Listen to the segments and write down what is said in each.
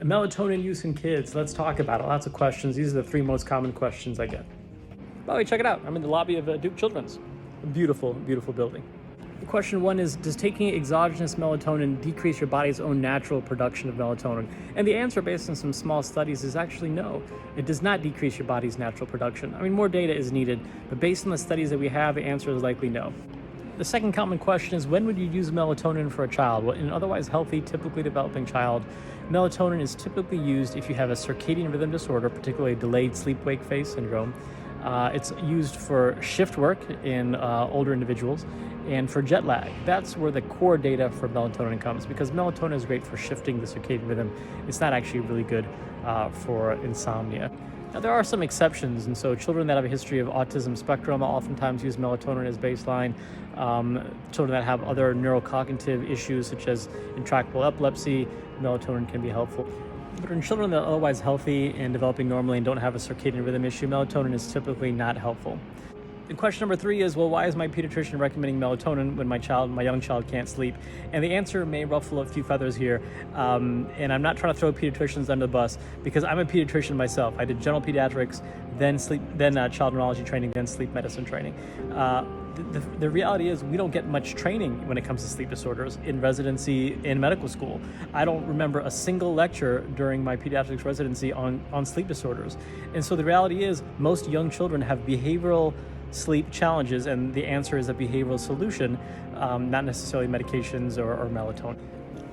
Melatonin use in kids. Let's talk about it. Lots of questions. These are the three most common questions I get. By the way, check it out. I'm in the lobby of Duke Children's. A beautiful, beautiful building. Question one is, does taking exogenous melatonin decrease your body's own natural production of melatonin? And the answer, based on some small studies, is actually no. It does not decrease your body's natural production. I mean, more data is needed, but based on the studies that we have, the answer is likely no. The second common question is, when would you use melatonin for a child? Well, in an otherwise healthy, typically developing child, melatonin is typically used if you have a circadian rhythm disorder, particularly delayed sleep-wake phase syndrome. It's used for shift work in older individuals and for jet lag. That's where the core data for melatonin comes, because melatonin is great for shifting the circadian rhythm. It's not actually really good for insomnia. Now, there are some exceptions, and so children that have a history of autism spectrum oftentimes use melatonin as baseline. Children that have other neurocognitive issues, such as intractable epilepsy, melatonin can be helpful. But in children that are otherwise healthy and developing normally and don't have a circadian rhythm issue, melatonin is typically not helpful. And question number three is, well, why is my pediatrician recommending melatonin when my young child can't sleep? And the answer may ruffle a few feathers here. And I'm not trying to throw pediatricians under the bus, because I'm a pediatrician myself. I did general pediatrics, then child neurology training, then sleep medicine training. The reality is, we don't get much training when it comes to sleep disorders in residency in medical school. I don't remember a single lecture during my pediatrics residency on sleep disorders. And so the reality is, most young children have behavioral sleep challenges, and the answer is a behavioral solution, not necessarily medications or melatonin.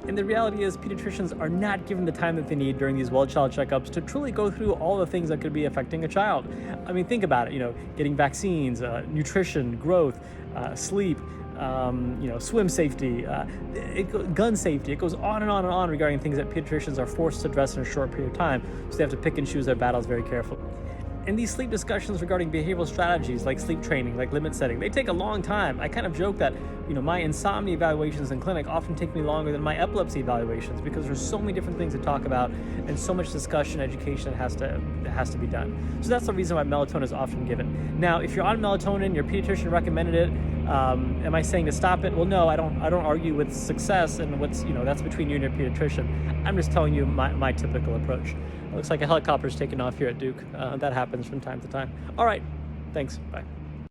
And the reality is, pediatricians are not given the time that they need during these well-child checkups to truly go through all the things that could be affecting a child. I mean, think about it, getting vaccines, nutrition, growth, sleep, swim safety, gun safety. It goes on and on and on regarding things that pediatricians are forced to address in a short period of time, so they have to pick and choose their battles very carefully. And these sleep discussions regarding behavioral strategies like sleep training, like limit setting, they take a long time. I kind of joke that, my insomnia evaluations in clinic often take me longer than my epilepsy evaluations, because there's so many different things to talk about and so much discussion, education that has to be done. So that's the reason why melatonin is often given. Now, if you're on melatonin, your pediatrician recommended it, am I saying to stop it? Well, no, I don't argue with success, and that's between you and your pediatrician. I'm just telling you my typical approach. It looks like a helicopter's taking off here at Duke. That happens from time to time. All right, thanks, bye.